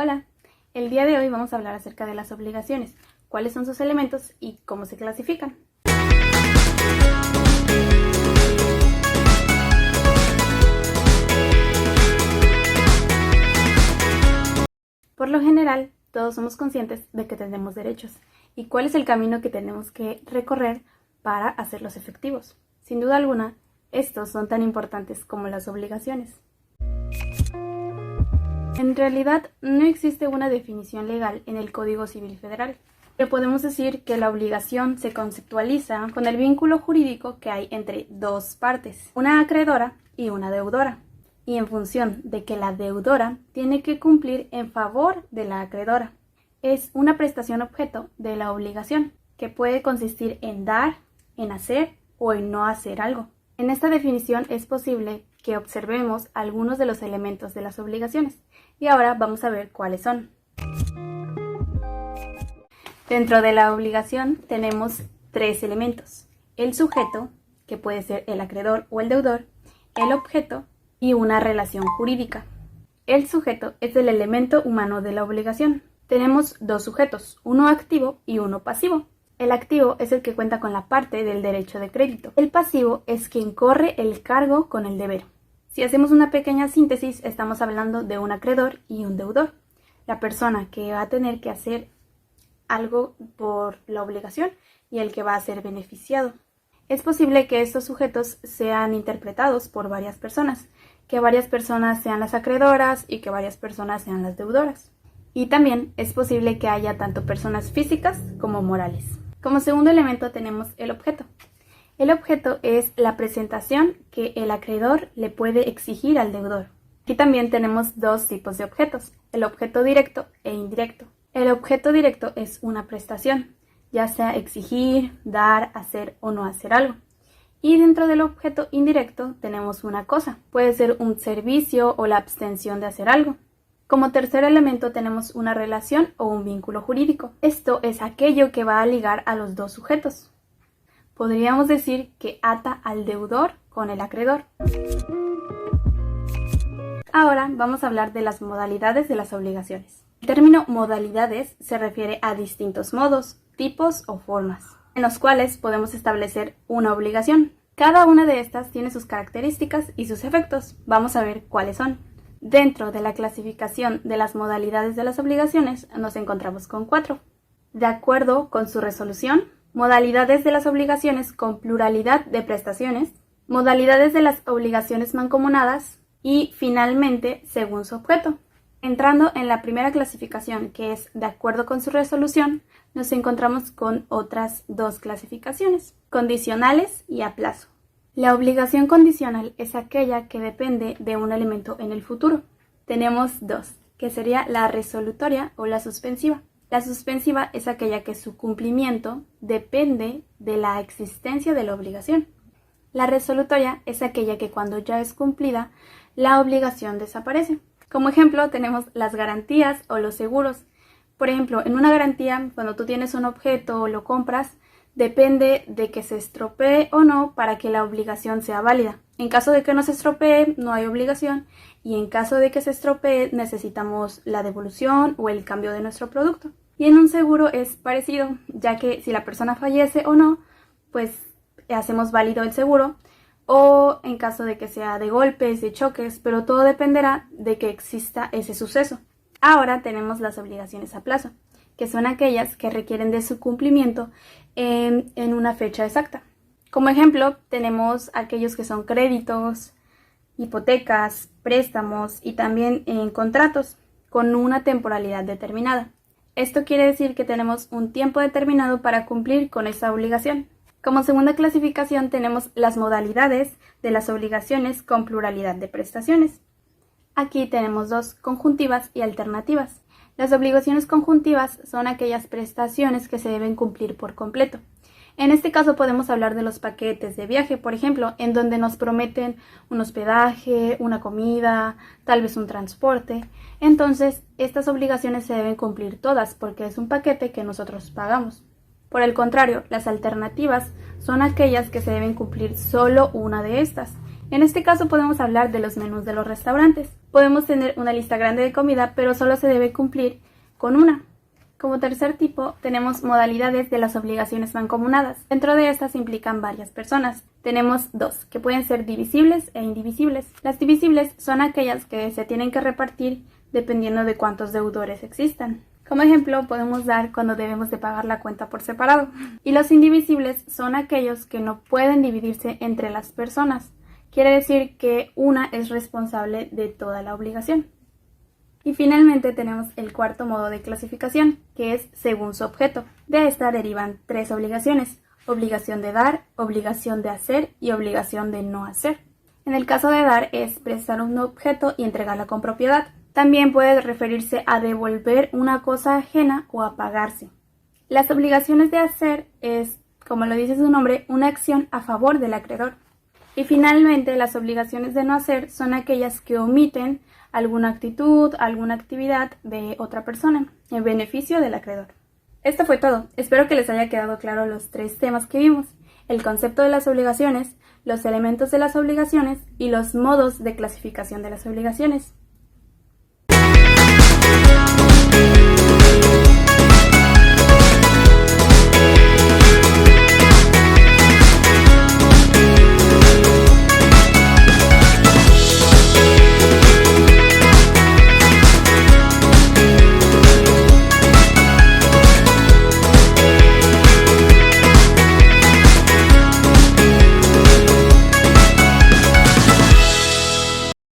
Hola, el día de hoy vamos a hablar acerca de las obligaciones, cuáles son sus elementos y cómo se clasifican. Por lo general, todos somos conscientes de que tenemos derechos y cuál es el camino que tenemos que recorrer para hacerlos efectivos. Sin duda alguna, estos son tan importantes como las obligaciones. En realidad, no existe una definición legal en el Código Civil Federal, pero podemos decir que la obligación se conceptualiza con el vínculo jurídico que hay entre dos partes, una acreedora y una deudora, y en función de que la deudora tiene que cumplir en favor de la acreedora. Es una prestación objeto de la obligación, que puede consistir en dar, en hacer o en no hacer algo. En esta definición es posible que observemos algunos de los elementos de las obligaciones, y ahora vamos a ver cuáles son. Dentro de la obligación tenemos tres elementos: el sujeto, que puede ser el acreedor o el deudor, el objeto y una relación jurídica. El sujeto es el elemento humano de la obligación. Tenemos dos sujetos, uno activo y uno pasivo. El activo es el que cuenta con la parte del derecho de crédito. El pasivo es quien corre el cargo con el deber. Si hacemos una pequeña síntesis, estamos hablando de un acreedor y un deudor. La persona que va a tener que hacer algo por la obligación y el que va a ser beneficiado. Es posible que estos sujetos sean interpretados por varias personas, que varias personas sean las acreedoras y que varias personas sean las deudoras. Y también es posible que haya tanto personas físicas como morales. Como segundo elemento tenemos el objeto. El objeto es la presentación que el acreedor le puede exigir al deudor. Aquí también tenemos dos tipos de objetos, el objeto directo e indirecto. El objeto directo es una prestación, ya sea exigir, dar, hacer o no hacer algo. Y dentro del objeto indirecto tenemos una cosa, puede ser un servicio o la abstención de hacer algo. Como tercer elemento tenemos una relación o un vínculo jurídico. Esto es aquello que va a ligar a los dos sujetos. Podríamos decir que ata al deudor con el acreedor. Ahora vamos a hablar de las modalidades de las obligaciones. El término modalidades se refiere a distintos modos, tipos o formas, en los cuales podemos establecer una obligación. Cada una de estas tiene sus características y sus efectos. Vamos a ver cuáles son. Dentro de la clasificación de las modalidades de las obligaciones nos encontramos con 4. De acuerdo con su resolución, modalidades de las obligaciones con pluralidad de prestaciones, modalidades de las obligaciones mancomunadas y, finalmente, según su objeto. Entrando en la primera clasificación, que es de acuerdo con su resolución, nos encontramos con otras dos clasificaciones, condicionales y a plazo. La obligación condicional es aquella que depende de un elemento en el futuro. Tenemos dos, que sería la resolutoria o la suspensiva. La suspensiva es aquella que su cumplimiento depende de la existencia de la obligación. La resolutoria es aquella que cuando ya es cumplida, la obligación desaparece. Como ejemplo tenemos las garantías o los seguros. Por ejemplo, en una garantía, cuando tú tienes un objeto o lo compras, depende de que se estropee o no para que la obligación sea válida. En caso de que no se estropee, no hay obligación, y en caso de que se estropee, necesitamos la devolución o el cambio de nuestro producto. Y en un seguro es parecido, ya que si la persona fallece o no, pues hacemos válido el seguro, o en caso de que sea de golpes, de choques, pero todo dependerá de que exista ese suceso. Ahora tenemos las obligaciones a plazo, que son aquellas que requieren de su cumplimiento en una fecha exacta. Como ejemplo, tenemos aquellos que son créditos, hipotecas, préstamos y también en contratos con una temporalidad determinada. Esto quiere decir que tenemos un tiempo determinado para cumplir con esa obligación. Como segunda clasificación tenemos las modalidades de las obligaciones con pluralidad de prestaciones. Aquí tenemos dos, conjuntivas y alternativas. Las obligaciones conjuntivas son aquellas prestaciones que se deben cumplir por completo. En este caso podemos hablar de los paquetes de viaje, por ejemplo, en donde nos prometen un hospedaje, una comida, tal vez un transporte. Entonces, estas obligaciones se deben cumplir todas porque es un paquete que nosotros pagamos. Por el contrario, las alternativas son aquellas que se deben cumplir solo una de estas. En este caso podemos hablar de los menús de los restaurantes. Podemos tener una lista grande de comida, pero solo se debe cumplir con una. Como tercer tipo, tenemos modalidades de las obligaciones mancomunadas. Dentro de estas implican varias personas. Tenemos dos, que pueden ser divisibles e indivisibles. Las divisibles son aquellas que se tienen que repartir dependiendo de cuántos deudores existan. Como ejemplo, podemos dar cuando debemos de pagar la cuenta por separado. Y los indivisibles son aquellos que no pueden dividirse entre las personas. Quiere decir que una es responsable de toda la obligación. Y finalmente tenemos el cuarto modo de clasificación, que es según su objeto. De esta derivan tres obligaciones: obligación de dar, obligación de hacer y obligación de no hacer. En el caso de dar es prestar un objeto y entregarlo con propiedad. También puede referirse a devolver una cosa ajena o a pagarse. Las obligaciones de hacer es, como lo dice su nombre, una acción a favor del acreedor. Y finalmente, las obligaciones de no hacer son aquellas que omiten alguna actitud, alguna actividad de otra persona en beneficio del acreedor. Esto fue todo. Espero que les haya quedado claro los tres temas que vimos: el concepto de las obligaciones, los elementos de las obligaciones y los modos de clasificación de las obligaciones.